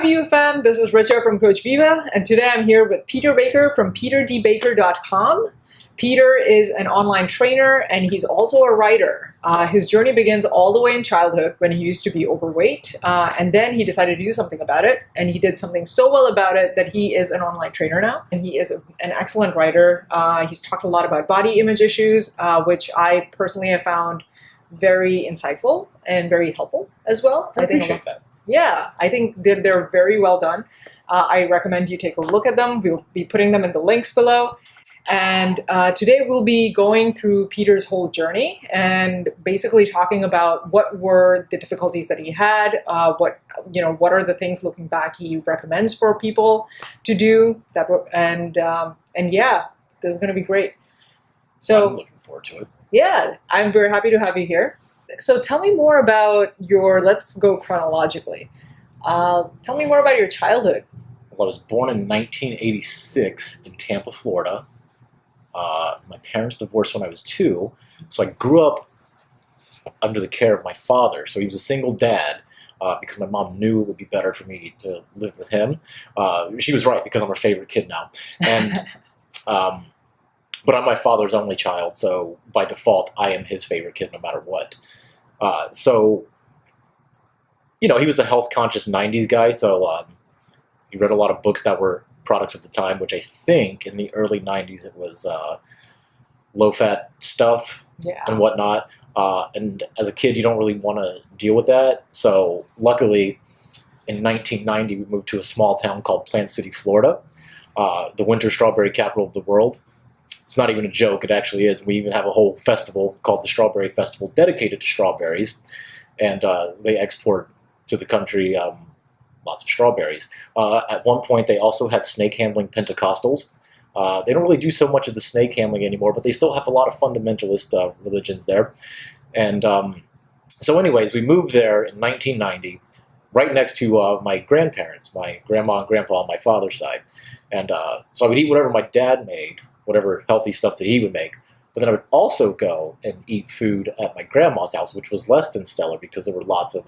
VivaFam, this is Richard from Coach Viva, and today I'm here with Peter Baker from peterdbaker.com. Peter is an online trainer and he's also a writer. His journey begins all the way in childhood when he used to be overweight, and then he decided to do something about it, and he did something so well about it that he is an online trainer now, and he is an excellent writer. He's talked a lot about body image issues, which I personally have found very insightful and very helpful as well. I appreciate that. Yeah, I think they're very well done. I recommend you take a look at them. We'll be putting them in the links below. And today we'll be going through Peter's whole journey and basically talking about what were the difficulties that he had, what are the things looking back he recommends for people to do. And yeah, this is going to be great. So I'm looking forward to it. Yeah, I'm very happy to have you here. So tell me more about let's go chronologically. Tell me more about your childhood. Well, I was born in 1986 in Tampa, Florida. My parents divorced when I was 2, so I grew up under the care of my father. So he was a single dad because my mom knew it would be better for me to live with him. She was right because I'm her favorite kid now. And but I'm my father's only child, so by default, I am his favorite kid no matter what. So, he was a health-conscious 90s guy, so he read a lot of books that were products of the time, which I think in the early 90s it was low-fat stuff and whatnot. And as a kid, you don't really want to deal with that. So luckily, in 1990, we moved to a small town called Plant City, Florida, the winter strawberry capital of the world. It's not even a joke, it actually is. We even have a whole festival called the Strawberry Festival dedicated to strawberries, and they export to the country lots of strawberries. At one point, they also had snake-handling Pentecostals. They don't really do so much of the snake handling anymore, but they still have a lot of fundamentalist religions there. And so anyways, we moved there in 1990, right next to my grandparents, my grandma and grandpa on my father's side. And so I would eat whatever my dad made, whatever healthy stuff that he would make. But then I would also go and eat food at my grandma's house, which was less than stellar because there were lots of,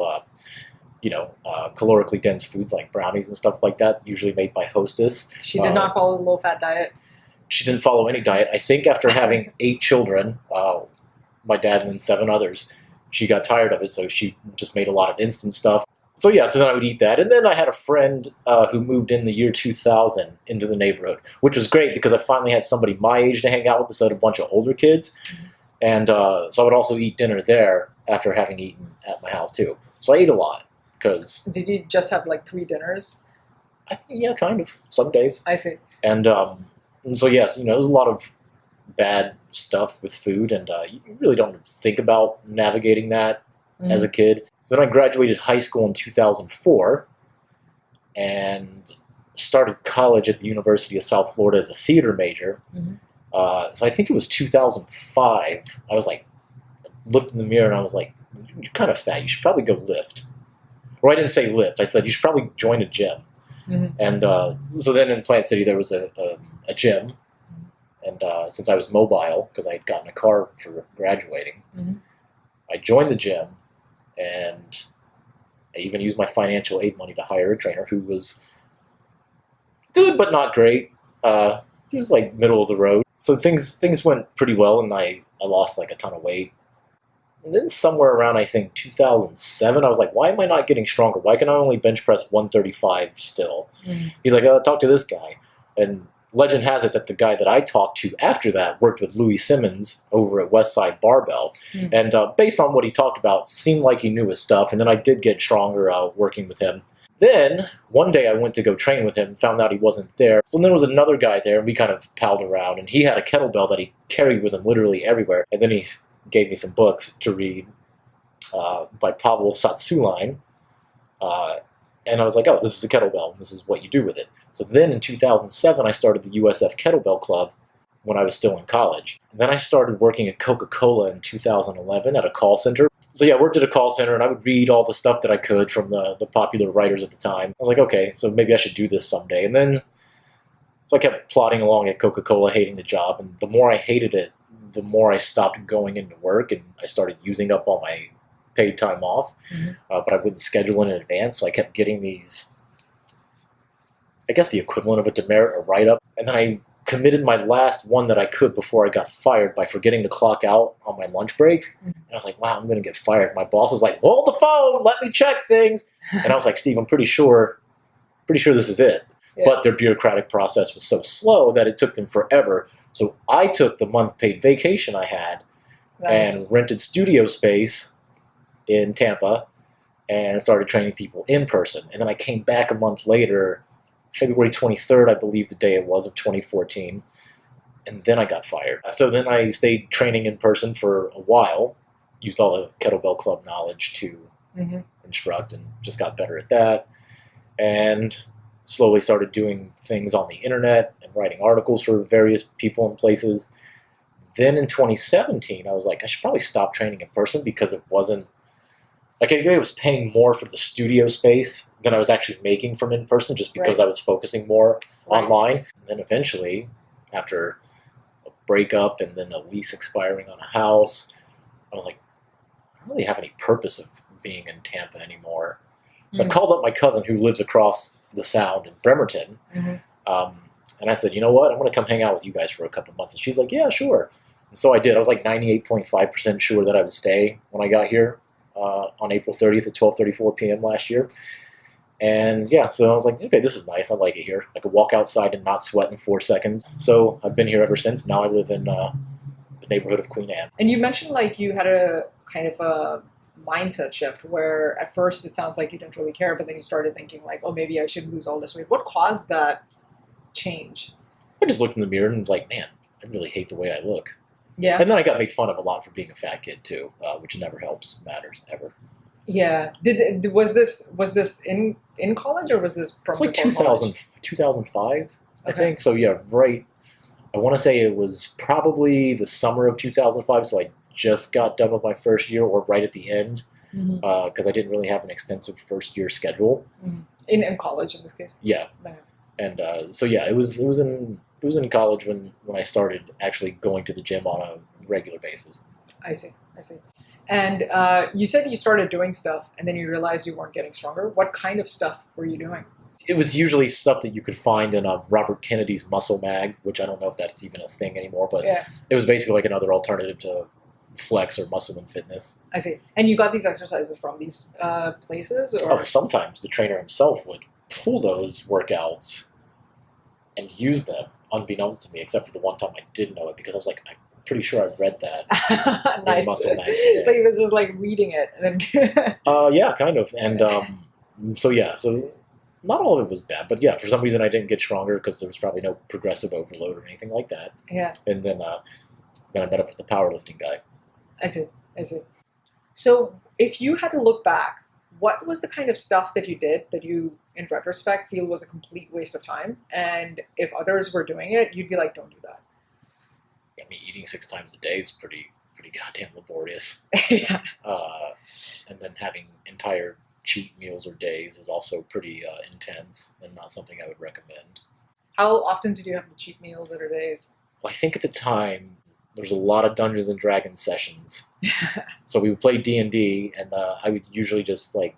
calorically dense foods like brownies and stuff like that, usually made by Hostess. She did not follow the low-fat diet. She didn't follow any diet. I think after having 8 children, my dad and then 7 others, she got tired of it, so she just made a lot of instant stuff. So yeah, so then I would eat that. And then I had a friend who moved in the year 2000 into the neighborhood, which was great because I finally had somebody my age to hang out with instead of a bunch of older kids. And so I would also eat dinner there after having eaten at my house too. So I ate a lot. Did you just have like 3 dinners? Yeah, kind of. Some days. I see. And so yes, there's a lot of bad stuff with food, and you really don't think about navigating that as a kid. So then I graduated high school in 2004 and started college at the University of South Florida as a theater major. So I think it was 2005. I was like, looked in the mirror and I was like, you're kind of fat. You should probably go lift. Or I didn't say lift. I said you should probably join a gym. And so then in Plant City there was a gym. And since I was mobile, because I had gotten a car for graduating, I joined the gym. And I even used my financial aid money to hire a trainer who was good but not great. He was like middle of the road. So things went pretty well, and I lost like a ton of weight. And then somewhere around, I think, 2007, I was like, why am I not getting stronger? Why can I only bench press 135 still? He's like, talk to this guy. And legend has it that the guy that I talked to after that worked with Louis Simmons over at Westside Barbell. And based on what he talked about, seemed like he knew his stuff. And then I did get stronger working with him. Then, one day I went to go train with him and found out he wasn't there. So then there was another guy there, and we kind of palled around. And he had a kettlebell that he carried with him literally everywhere. And then he gave me some books to read by Pavel Satsuline. And I was like, oh, this is a kettlebell, and this is what you do with it. So then in 2007, I started the USF Kettlebell Club when I was still in college. And then I started working at Coca-Cola in 2011 at a call center. So yeah, I worked at a call center, and I would read all the stuff that I could from the popular writers at the time. I was like, okay, so maybe I should do this someday. And then, so I kept plodding along at Coca-Cola, hating the job. And the more I hated it, the more I stopped going into work, and I started using up all my paid time off, but I wouldn't schedule in advance, so I kept getting these I guess the equivalent of a demerit, a write-up. And then I committed my last one that I could before I got fired by forgetting to clock out on my lunch break. And I was like, wow, I'm going to get fired. My boss was like, hold the phone, let me check things. And I was like, Steve, I'm pretty sure this is it. Yeah. But their bureaucratic process was so slow that it took them forever. So I took the month paid vacation I had and rented studio space in Tampa and started training people in person. And then I came back a month later, February 23rd, I believe the day it was, of 2014. And then I got fired. So then I stayed training in person for a while, used all the kettlebell club knowledge to instruct, and just got better at that. And slowly started doing things on the internet and writing articles for various people and places. Then in 2017, I was like, I should probably stop training in person because it wasn't, like, I was paying more for the studio space than I was actually making from in person, just because I was focusing more online. And then eventually, after a breakup and then a lease expiring on a house, I was like, I don't really have any purpose of being in Tampa anymore. So I called up my cousin who lives across the Sound in Bremerton, and I said, you know what, I'm going to come hang out with you guys for a couple of months. And she's like, yeah, sure. And so I did. I was like 98.5% sure that I would stay when I got here on April 30th at 12:34 p.m. last year. And yeah, so I was like, okay, this is nice. I like it here. I could walk outside and not sweat in 4 seconds. So I've been here ever since. Now I live in the neighborhood of Queen Anne. And you mentioned like you had a kind of a mindset shift where at first it sounds like you didn't really care, but then you started thinking like, oh, maybe I should lose all this weight. What caused that change? I just looked in the mirror and was like, man, I really hate the way I look. Yeah. And then I got made fun of a lot for being a fat kid too, which never helps matters ever. Yeah. Was this in college, or was this from It's like 2005, I think. So yeah, right. I want to say it was probably the summer of 2005, so I just got done with my first year, or right at the end, because I didn't really have an extensive first year schedule. In college, in this case. Yeah. And so yeah, it was in college when I started actually going to the gym on a regular basis. I see. And you said you started doing stuff, and then you realized you weren't getting stronger. What kind of stuff were you doing? It was usually stuff that you could find in Robert Kennedy's Muscle Mag, which I don't know if that's even a thing anymore, but it was basically like another alternative to Flex or Muscle and Fitness. I see. And you got these exercises from these places? Or? Oh, sometimes the trainer himself would pull those workouts and use them unbeknownst to me, except for the one time I didn't know it, because I was like, I'm pretty sure I read that. Nice. Muscle Mag. So he was just like reading it. And then yeah, kind of. And so not all of it was bad, but yeah, for some reason I didn't get stronger because there was probably no progressive overload or anything like that. Yeah. And then I met up with the powerlifting guy. I see. So if you had to look back, what was the kind of stuff that you did that you, in retrospect, feel was a complete waste of time? And if others were doing it, you'd be like, don't do that. I mean, eating 6 times a day is pretty goddamn laborious. Yeah. And then having entire cheat meals or days is also pretty intense and not something I would recommend. How often did you have the cheat meals or days? Well, I think at the time there was a lot of Dungeons and Dragons sessions. So we would play D&D, and I would usually just like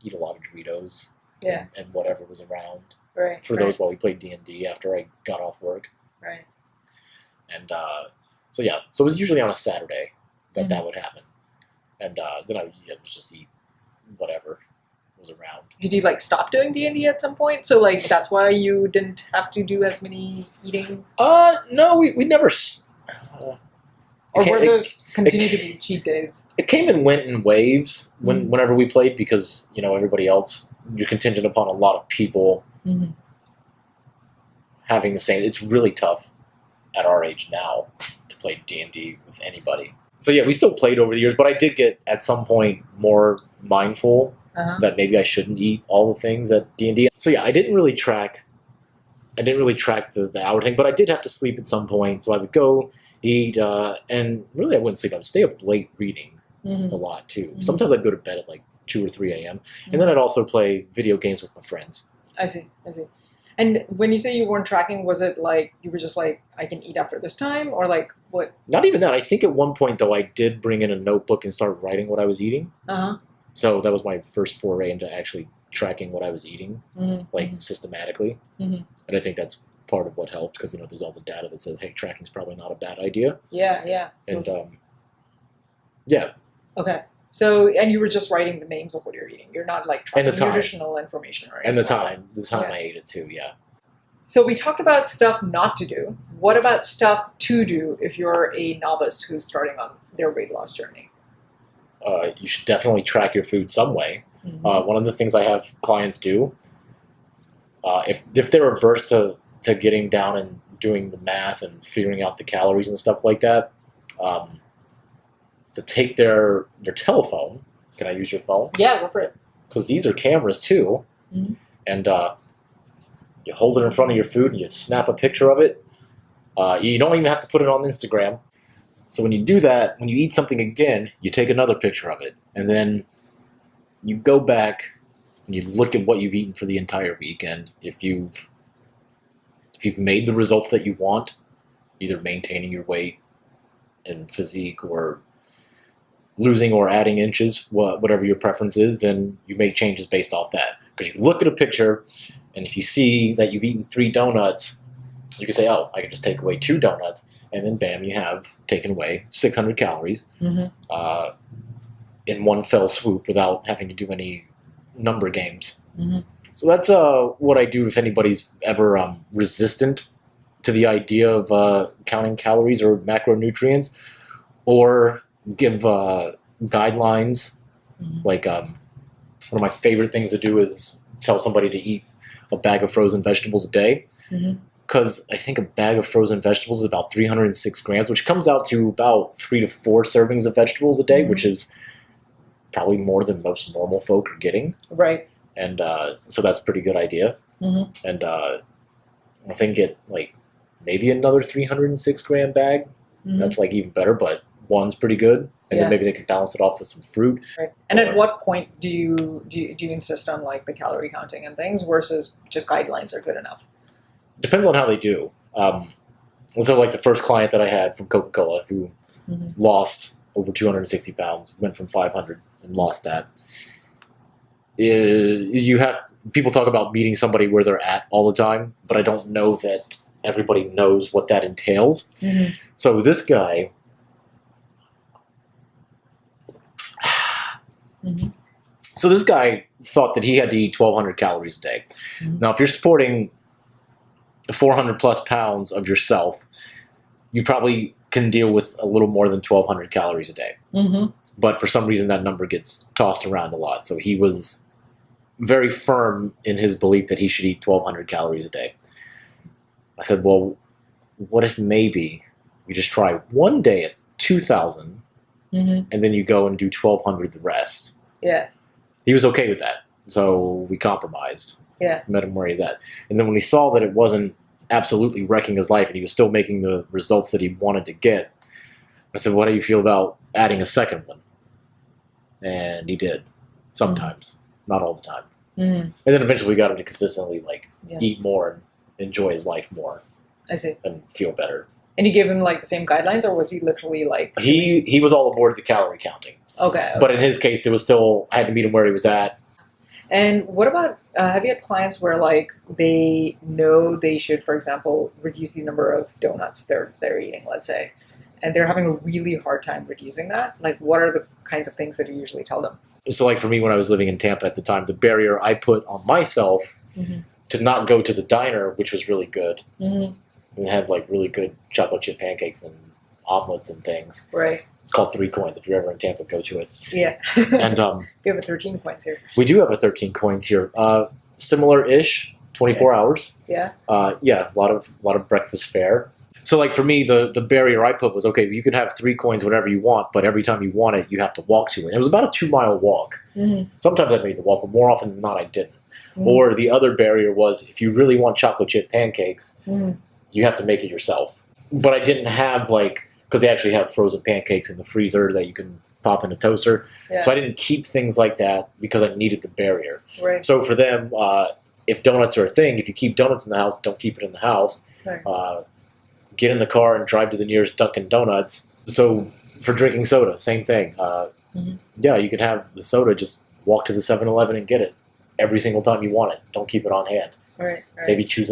eat a lot of Doritos and whatever was around for those while we played D&D after I got off work. Right. And so it was usually on a Saturday that would happen. And then I would just eat whatever was around. Did you like stop doing D&D at some point? So like that's why you didn't have to do as many eating? No, we never. Or were those continue to be cheat days? It came and went in waves whenever we played, because everybody else, you're contingent upon a lot of people having the same. It's really tough at our age now to play D&D with anybody. So yeah, we still played over the years, but I did get at some point more mindful that maybe I shouldn't eat all the things at D&D. So yeah, I didn't really track the hour thing, but I did have to sleep at some point. So I would go eat, and really I wouldn't sleep. I would stay up late reading a lot too. Sometimes I'd go to bed at like 2 or 3 a.m. And then I'd also play video games with my friends. I see. And when you say you weren't tracking, was it like you were just like, I can eat after this time? Or like what? Not even that. I think at one point, though, I did bring in a notebook and start writing what I was eating. So that was my first foray into actually tracking what I was eating, systematically. Mm-hmm. And I think that's part of what helped because, there's all the data that says, hey, tracking's probably not a bad idea. Yeah. And, yeah. Okay. So, and you were just writing the names of what you're eating. You're not like tracking nutritional information or anything. And the time I ate it too, yeah. So we talked about stuff not to do. What about stuff to do if you're a novice who's starting on their weight loss journey? You should definitely track your food some way. Mm-hmm. One of the things I have clients do, if they're averse to getting down and doing the math and figuring out the calories and stuff like that, is to take their telephone. Can I use your phone? Yeah, go for it. Because these are cameras too. Mm-hmm. And you hold it in front of your food and you snap a picture of it. You don't even have to put it on Instagram. So when you do that, when you eat something again, you take another picture of it. And then you go back and you look at what you've eaten for the entire week. And if you've made the results that you want, either maintaining your weight and physique or losing or adding inches, whatever your preference is, then you make changes based off that. Because you look at a picture, and if you see that you've eaten 3 donuts, you can say, oh, I can just take away 2 donuts, and then bam, you have taken away 600 calories in one fell swoop without having to do any number games. Mm-hmm. So that's what I do if anybody's ever resistant to the idea of counting calories or macronutrients, or give guidelines. Mm-hmm. Like one of my favorite things to do is tell somebody to eat a bag of frozen vegetables a day. Because I think a bag of frozen vegetables is about 306 grams, which comes out to about 3 to 4 servings of vegetables a day, which is probably more than most normal folk are getting. Right. And so that's a pretty good idea. Mm-hmm. And I think get like maybe another 306 gram bag. Mm-hmm. That's like even better, but one's pretty good. And then maybe they could balance it off with some fruit. Right. And at what point do you insist on like the calorie counting and things versus just guidelines are good enough? Depends on how they do. So like the first client that I had from Coca-Cola who lost over 260 pounds, went from 500 and lost that. People talk about meeting somebody where they're at all the time, but I don't know that everybody knows what that entails. Mm-hmm. So this guy, thought that he had to eat 1,200 calories a day. Mm-hmm. Now, if you're supporting 400 plus pounds of yourself, you probably can deal with a little more than 1,200 calories a day. Mm-hmm. But for some reason, that number gets tossed around a lot. So he was very firm in his belief that he should eat 1,200 calories a day. I said, well, what if maybe we just try one day at 2,000 and then you go and do 1,200 the rest? Yeah. He was okay with that. So we compromised. Yeah. Met him where he's at. And then when he saw that it wasn't absolutely wrecking his life and he was still making the results that he wanted to get, I said, what do you feel about adding a second one? And he did. Sometimes. Not all the time. Mm-hmm. And then eventually we got him to consistently eat more and enjoy his life more. I see. And feel better. And you gave him like the same guidelines, or was he literally like... He was all aboard the calorie counting. Okay. But in his case, it was still, I had to meet him where he was at. And what about, have you had clients where like they know they should, for example, reduce the number of donuts they're eating, let's say, and they're having a really hard time reducing that? Like, what are the kinds of things that you usually tell them? So like for me, when I was living in Tampa at the time, the barrier I put on myself to not go to the diner, which was really good, and had like really good chocolate chip pancakes and omelets and things. Right. It's called 3 Coins. If you're ever in Tampa, go to it. Yeah. And we have a 13 Coins here. We do have a 13 Coins here. Similar-ish, 24 hours. Yeah. Yeah, a lot of breakfast fare. So like for me, the barrier I put was, okay, you can have 3 Coins whenever you want, but every time you want it, you have to walk to it. And it was about a 2-mile walk. Sometimes I made the walk, but more often than not, I didn't. Or the other barrier was, if you really want chocolate chip pancakes, you have to make it yourself. But I didn't have because they actually have frozen pancakes in the freezer that you can pop in a toaster. Yeah. So I didn't keep things like that because I needed the barrier. Right. So for them, if donuts are a thing, if you keep donuts in the house, don't keep it in the house. Right. Get in the car and drive to the nearest Dunkin' Donuts. So for drinking soda, same thing. Yeah, you can have the soda, just walk to the 7-Eleven and get it. every single time you want it. Don't keep it on hand. Right. Maybe choose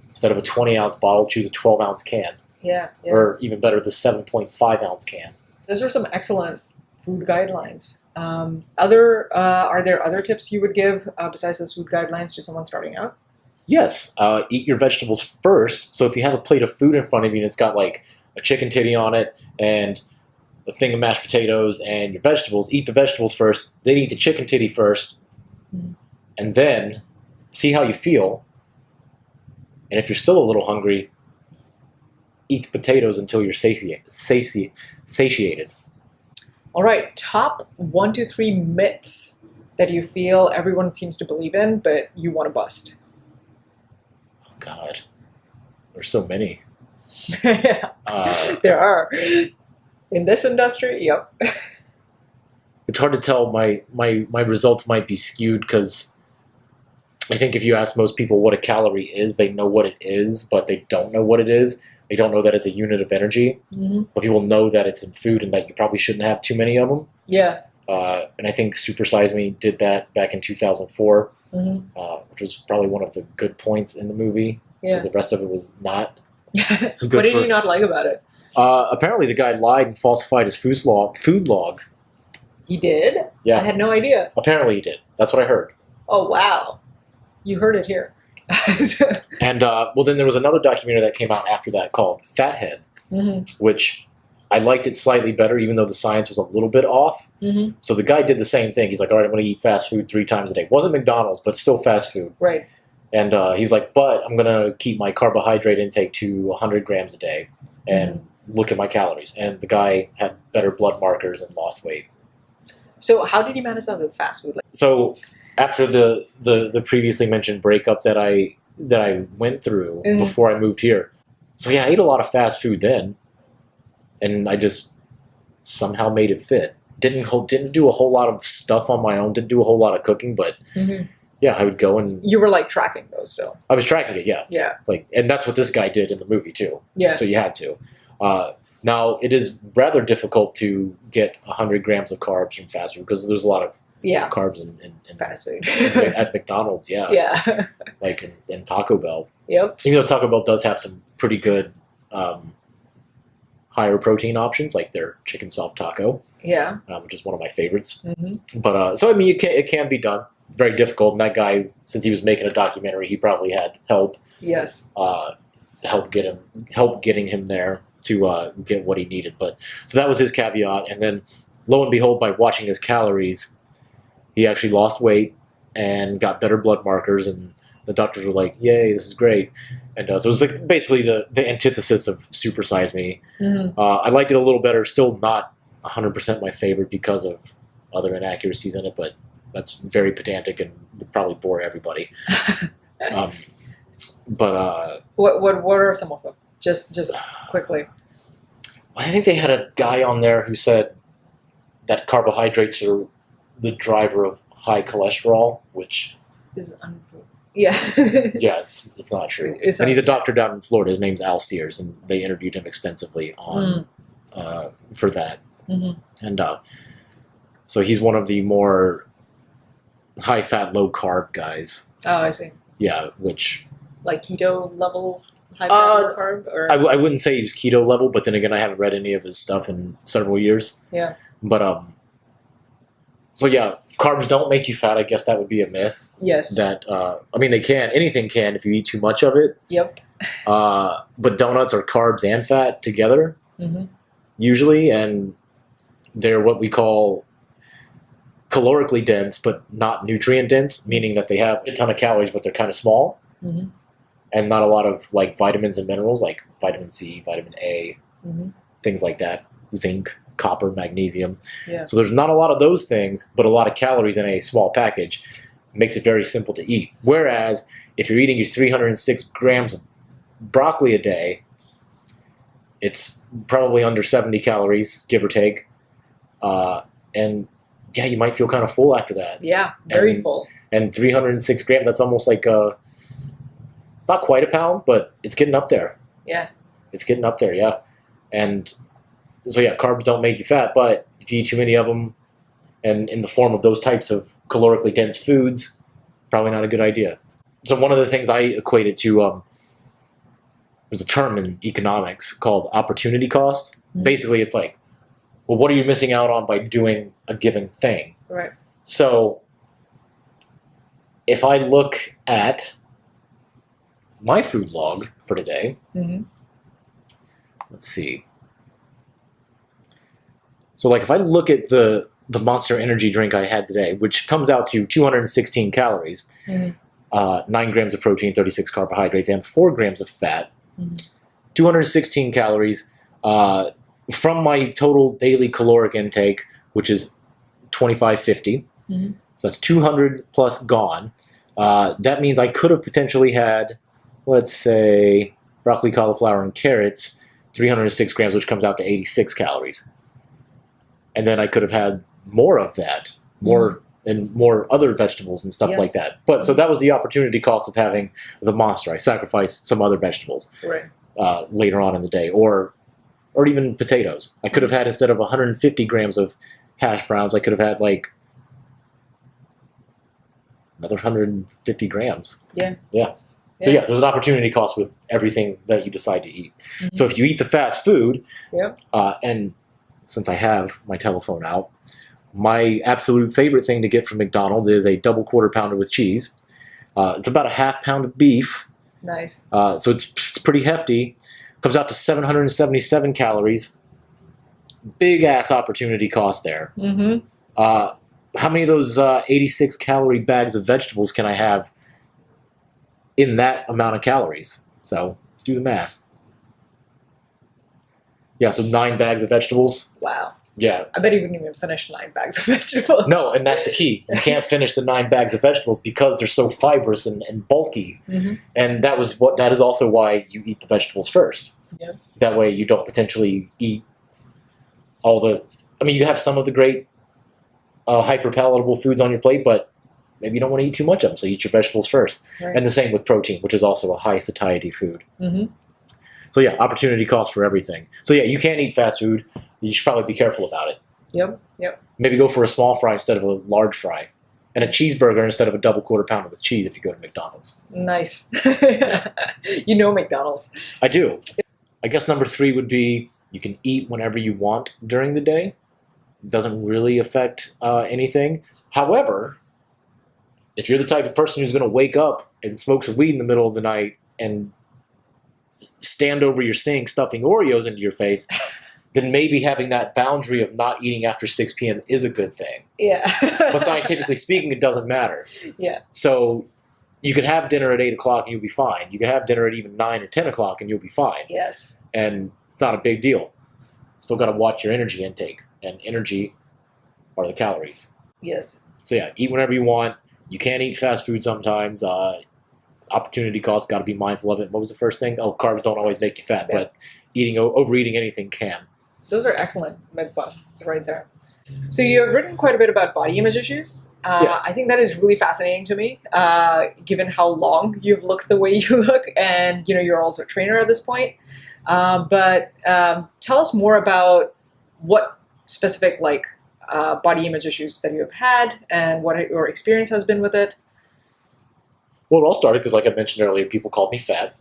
instead of a 20-ounce bottle, choose a 12-ounce can. Yeah. Or even better, the 7.5-ounce can. Those are some excellent food guidelines. Are there other tips you would give besides those food guidelines to someone starting out? Yes. Eat your vegetables first. So if you have a plate of food in front of you and it's got like a chicken titty on it and a thing of mashed potatoes and your vegetables, eat the vegetables first, then eat the chicken titty first, and then see how you feel. And if you're still a little hungry, eat the potatoes until you're satiated. All right, top 1 to 3 myths that you feel everyone seems to believe in, but you want to bust. Oh, God. There's so many. There are. In this industry, yep. It's hard to tell. My results might be skewed because I think if you ask most people what a calorie is, they know what it is, but they don't know what it is. They don't know that it's a unit of energy. But people know that it's in food and that you probably shouldn't have too many of them. Yeah. And I think Super Size Me did that back in 2004, which was probably one of the good points in the movie, because the rest of it was not good. What did you not like about it? Apparently the guy lied and falsified his food log. He did? Yeah. I had no idea. Apparently he did. That's what I heard. Oh, wow. You heard it here. And, well, then there was another documentary that came out after that called Fathead, which I liked it slightly better, even though the science was a little bit off. So the guy did the same thing. He's like, all right, I'm going to eat fast food 3 times a day. Wasn't McDonald's, but still fast food. Right. And he's like, but I'm going to keep my carbohydrate intake to 100 grams a day and look at my calories. And the guy had better blood markers and lost weight. So how did he manage that with fast food? So after the previously mentioned breakup that I went through before I moved here, so yeah, I ate a lot of fast food then, and I just somehow made it fit. Didn't do a whole lot of stuff on my own. Didn't do a whole lot of cooking, but yeah, I would go and you were like tracking those still. I was tracking it, yeah. Yeah. Like, and that's what this guy did in the movie too. Yeah. So you had to. Now it is rather difficult to get 100 grams of carbs from fast food because there's a lot of carbs in fast food at McDonald's. Yeah. Yeah. Like in Taco Bell. Yep. Even though Taco Bell does have some pretty good higher protein options, like their chicken soft taco. Yeah. Which is one of my favorites. But so I mean, it can be done. Very difficult. And that guy, since he was making a documentary, he probably had help. Yes. Help getting him there to get what he needed. But so that was his caveat. And then, lo and behold, by watching his calories, he actually lost weight and got better blood markers. And the doctors were like, "Yay, this is great!" And so it was like basically the antithesis of Super Size Me. I liked it a little better. Still not 100% my favorite because of other inaccuracies in it, but that's very pedantic and would probably bore everybody. But what are some of them? Just quickly. I think they had a guy on there who said that carbohydrates are the driver of high cholesterol, which is unproven. Yeah. Yeah, it's not true. And he's a doctor down in Florida. His name's Al Sears, and they interviewed him extensively on for that. And so he's one of the more high-fat, low-carb guys. Oh, I see. Yeah, which... Like keto level high-fat, low-carb? Or? I wouldn't say he was keto level, but then again, I haven't read any of his stuff in several years. Yeah. But, so yeah, carbs don't make you fat. I guess that would be a myth. Yes. That, I mean, they can. Anything can if you eat too much of it. Yep. But donuts are carbs and fat together, usually, and they're what we call calorically dense, but not nutrient dense, meaning that they have a ton of calories, but they're kind of small, and not a lot of like vitamins and minerals, like vitamin C, vitamin A, things like that, zinc, copper, magnesium. Yeah. So there's not a lot of those things, but a lot of calories in a small package. Makes it very simple to eat. Whereas if you're eating your 306 grams of broccoli a day, it's probably under 70 calories, give or take, and yeah, you might feel kind of full after that. Yeah, very full. And 306 grams, that's almost like it's not quite a pound, but it's getting up there. Yeah. It's getting up there, yeah. And so yeah, carbs don't make you fat, but if you eat too many of them, and in the form of those types of calorically dense foods, Probably not a good idea. So one of the things I equated to there's a term in economics called opportunity cost. Basically, it's like, well, what are you missing out on by doing a given thing? Right. So if I look at my food log for today, let's see. So like if I look at the Monster Energy drink I had today, which comes out to 216 calories, 9 grams of protein, 36 carbohydrates, and 4 grams of fat, 216 calories from my total daily caloric intake, which is 2550. So that's 200 plus gone. That means I could have potentially had, let's say, broccoli, cauliflower, and carrots, 306 grams, which comes out to 86 calories. And then I could have had more of that, and more other vegetables and stuff like that. But so that was the opportunity cost of having the Monster. I sacrificed some other vegetables later on in the day, or even potatoes. I could have had, instead of 150 grams of hash browns, I could have had like another 150 grams. Yeah. So yeah, there's an opportunity cost with everything that you decide to eat. So if you eat the fast food, and since I have my telephone out, my absolute favorite thing to get from McDonald's is a double quarter pounder with cheese. It's about a half pound of beef. Nice. So it's pretty hefty. Comes out to 777 calories. Big ass opportunity cost there. How many of those 86 calorie bags of vegetables can I have in that amount of calories? So let's do the math. Yeah, so 9 bags of vegetables. Wow. Yeah. I bet you wouldn't even finish 9 bags of vegetables. No, and that's the key. You can't finish the 9 bags of vegetables because they're so fibrous and bulky. And that is also why you eat the vegetables first. That way you don't potentially eat all the... I mean, you have some of the great hyper-palatable foods on your plate, but maybe you don't want to eat too much of them, so eat your vegetables first. And the same with protein, which is also a high satiety food. So yeah, opportunity cost for everything. So yeah, you can't eat fast food. You should probably be careful about it. Maybe go for a small fry instead of a large fry. And a cheeseburger instead of a double quarter pounder with cheese if you go to McDonald's. Nice. You know McDonald's. I do. I guess number 3 would be you can eat whenever you want during the day. It doesn't really affect anything. However, if you're the type of person who's going to wake up and smoke some weed in the middle of the night and stand over your sink stuffing Oreos into your face, then maybe having that boundary of not eating after 6 p.m. is a good thing. But scientifically speaking, it doesn't matter. So you can have dinner at 8 o'clock and you'll be fine. You can have dinner at even 9 or 10 o'clock and you'll be fine. And it's not a big deal. Still got to watch your energy intake. And energy are the calories. So yeah, eat whenever you want. You can't eat fast food sometimes. Opportunity cost, got to be mindful of it. What was the first thing? Oh, carbs don't always make you fat, but overeating anything can. Those are excellent myth busts right there. So you have written quite a bit about body image issues. I think that is really fascinating to me, given how long you've looked the way you look, and you're also a trainer at this point. But tell us more about what specific body image issues that you have had and what your experience has been with it. Well, it all started because, like I mentioned earlier, people called me fat,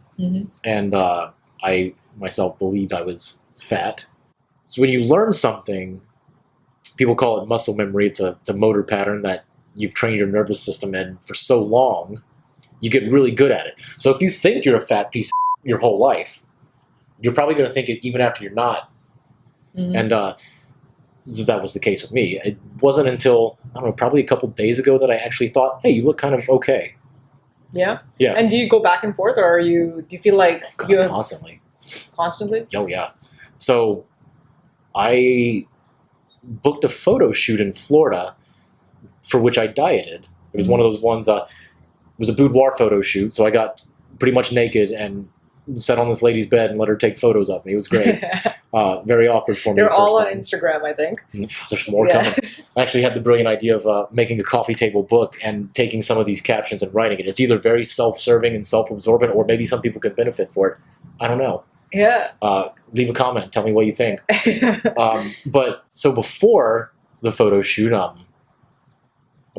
and I myself believed I was fat. So when you learn something, people call it muscle memory. It's a motor pattern that you've trained your nervous system in for so long, you get really good at it. So if you think you're a fat piece of your whole life, you're probably going to think it even after you're not. And so that was the case with me. It wasn't until, I don't know, probably a couple days ago that I actually thought, hey, you look kind of okay. Yeah? And do you go back and forth, or do you feel like you have... Constantly. Constantly? Oh, yeah. So I booked a photo shoot in Florida for which I dieted. It was one of those ones, it was a boudoir photo shoot, so I got pretty much naked and sat on this lady's bed and let her take photos of me. It was great. Very awkward for me. They're all on time. Instagram, I think. There's more coming. I actually had the brilliant idea of making a coffee table book and taking some of these captions and writing it. It's either very self-serving and self-absorbent, or maybe some people can benefit for it. I don't know. Leave a comment. Tell me what you think. But so before the photo shoot, I'm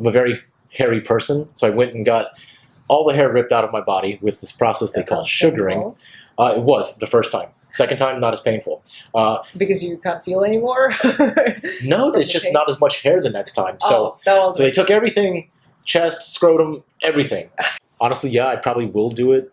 a very hairy person. So I went and got all the hair ripped out of my body with this process they call sugaring. It was the first time. Second time, not as painful. Because you can't feel anymore? No, it's just not as much hair the next time. So they took everything, chest, scrotum, everything. Honestly, yeah, I probably will do it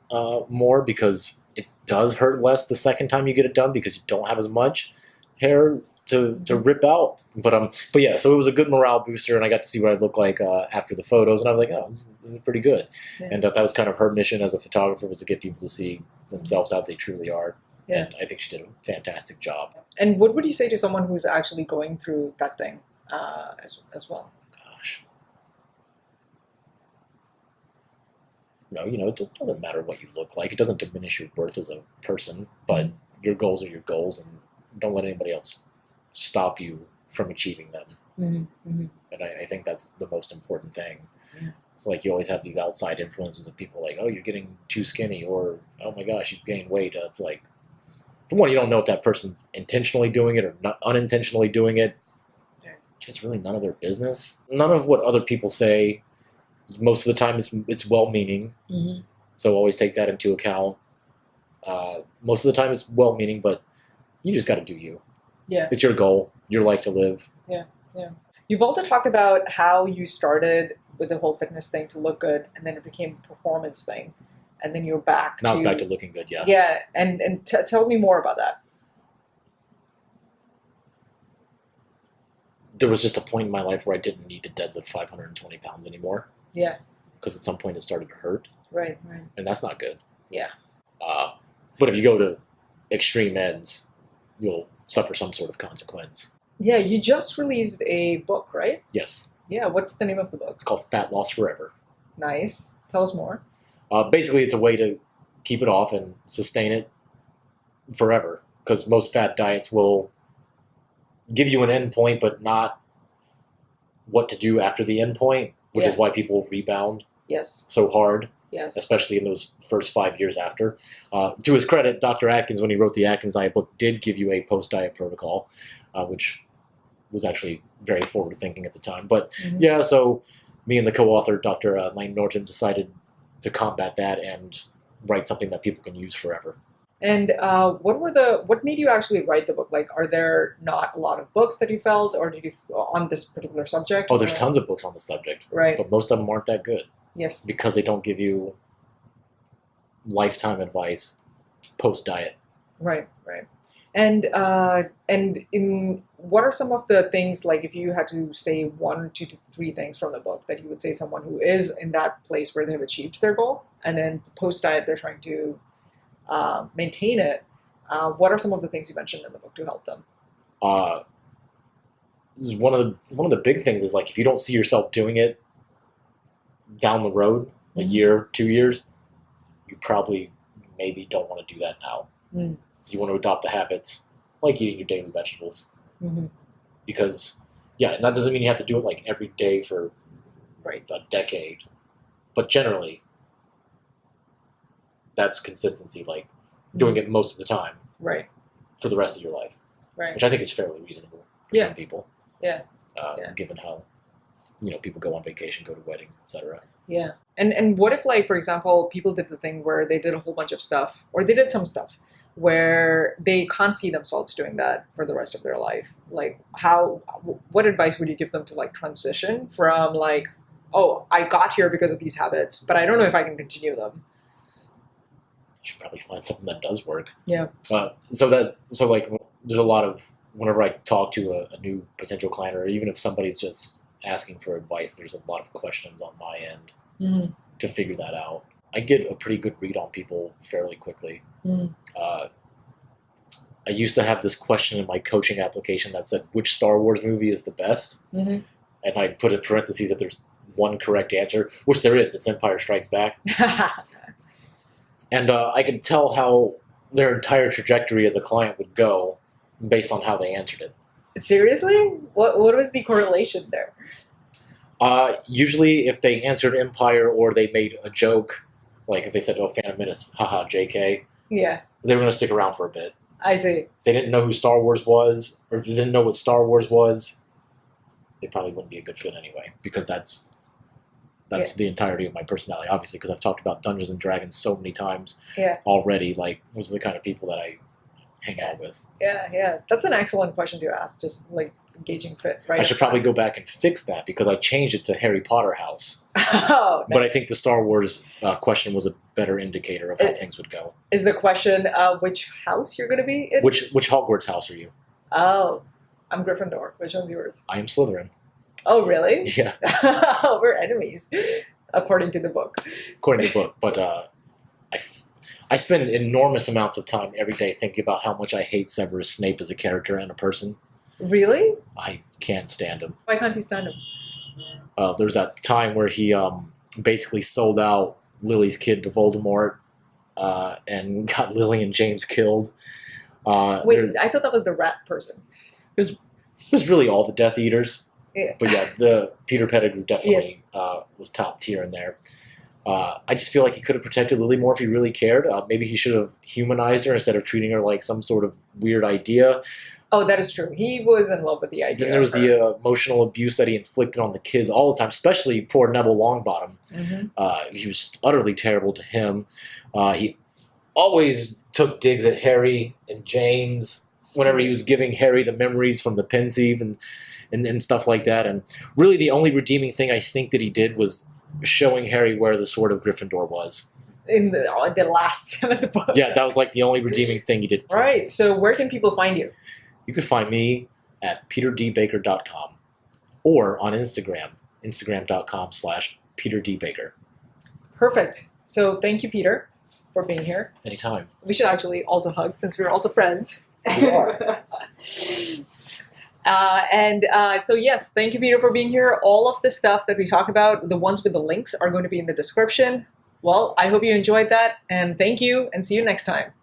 more because it does hurt less the second time you get it done because you don't have as much hair to rip out. But yeah, so it was a good morale booster, and I got to see what I'd look like after the photos, and I was like, oh, this is pretty good. Yeah. And that was kind of her mission as a photographer, was to get people to see themselves how they truly are. Yeah. And I think she did a fantastic job. And what would you say to someone who's actually going through that thing as well? Gosh. No, it doesn't matter what you look like. It doesn't diminish your worth as a person, but your goals are your goals, and don't let anybody else stop you from achieving them. And I think that's the most important thing. Yeah. So like you always have these outside influences of people like, oh, you're getting too skinny, or oh my gosh, you've gained weight. It's like, for one, you don't know if that person's intentionally doing it or not unintentionally doing it. Yeah. It's just really none of their business. None of what other people say, most of the time it's well-meaning. So always take that into account. Most of the time it's well-meaning, but you just got to do you. Yeah. It's your goal, your life to live. Yeah, yeah. You've also talked about how you started with the whole fitness thing to look good, and then it became a performance thing, and then you're back now it's back to looking good, yeah. Yeah, and tell me more about that. There was just a point in my life where I didn't need to deadlift 520 pounds anymore. Yeah. Because at some point it started to hurt. Right. And that's not good. Yeah. But if you go to extreme ends, you'll suffer some sort of consequence. Yeah, you just released a book, right? Yes. Yeah, what's the name of the book? It's called Fat Loss Forever. Nice. Tell us more. Basically, it's a way to keep it off and sustain it forever. Because most fat diets will give you an end point, but not what to do after the end point, which is why people rebound so hard. Yes. Especially in those first 5 years after. To his credit, Dr. Atkins, when he wrote the Atkins Diet book, did give you a post-diet protocol, which was actually very forward-thinking at the time. But yeah, so me and the co-author, Dr. Lane Norton, decided to combat that and write something that people can use forever. And what made you actually write the book? Like, are there not a lot of books that you felt, or did you on this particular subject? Oh, there's tons of books on the subject. Right. But most of them aren't that good. Yes. Because they don't give you lifetime advice post-diet. Right. And in what are some of the things, like if you had to say 1 or 2 to 3 things from the book that you would say someone who is in that place where they've achieved their goal, and then post-diet they're trying to maintain it, what are some of the things you mentioned in the book to help them? One of the big things is, like, if you don't see yourself doing it down the road, a year, 2 years, you probably maybe don't want to do that now. So you want to adopt the habits like eating your daily vegetables. Because, yeah, and that doesn't mean you have to do it like every day for a decade. But generally, that's consistency, like doing it most of the time. Right. For the rest of your life. Right. Which I think is fairly reasonable for some people. Yeah. Given how, people go on vacation, go to weddings, etc. Yeah. And what if, like, for example, people did the thing where they did a whole bunch of stuff, or they did some stuff where they can't see themselves doing that for the rest of their life? Like, what advice would you give them to, like, transition from, like, oh, I got here because of these habits, but I don't know if I can continue them? You should probably find something that does work. Yeah. So there's a lot of, whenever I talk to a new potential client, or even if somebody's just asking for advice, there's a lot of questions on my end to figure that out. I get a pretty good read on people fairly quickly. I used to have this question in my coaching application that said, which Star Wars movie is the best? And I put in parentheses that there's one correct answer, which there is. It's Empire Strikes Back. And I could tell how their entire trajectory as a client would go based on how they answered it. Seriously? What was the correlation there? Usually if they answered Empire, or they made a joke, like if they said, oh, Phantom Menace, haha, JK. Yeah. They were going to stick around for a bit. I see. If they didn't know who Star Wars was, or if they didn't know what Star Wars was, they probably wouldn't be a good fit anyway, because that's That's the entirety of my personality, obviously, because I've talked about Dungeons and Dragons so many times Yeah. already. Like, those are the kind of people that I hang out with. Yeah. That's an excellent question to ask. Just like gauging fit, right? I should probably go back and fix that because I changed it to Harry Potter house. Oh, But I think the Star Wars question was a better indicator of how things would go. Is the question which house you're going to be in? Which Hogwarts house are you? Oh, I'm Gryffindor. Which one's yours? I am Slytherin. Oh, really? Yeah, We're enemies, according to the book. according to the book. But I spend enormous amounts of time every day thinking about how much I hate Severus Snape as a character and a person. Really? I can't stand him. Why can't you stand him? There's that time where he basically sold out Lily's kid to Voldemort and got Lily and James killed. Wait, I thought that was the rat person. It was really all the Death Eaters. Yeah. But yeah, the Peter Pettigrew definitely was top tier in there. I just feel like he could have protected Lily more if he really cared. Maybe he should have humanized her instead of treating her like some sort of weird idea. Oh, that is true. He was in love with the idea. Then there was the emotional abuse that he inflicted on the kids all the time, especially poor Neville Longbottom. Mm-hmm. He was utterly terrible to him. He always took digs at Harry and James whenever he was giving Harry the memories from the Pensieve and stuff like that. And really the only redeeming thing I think that he did was showing Harry where the Sword of Gryffindor was. In the last scene of the book. Yeah, that was like the only redeeming thing he did. All right, so where can people find you? You can find me at peterdbaker.com or on Instagram, instagram.com/peterdbaker. Perfect. So thank you, Peter, for being here. Anytime. We should actually also hug since we're also friends. We are. So yes, thank you, Peter, for being here. All of the stuff that we talked about, the ones with the links, are going to be in the description. Well, I hope you enjoyed that, and thank you, and see you next time.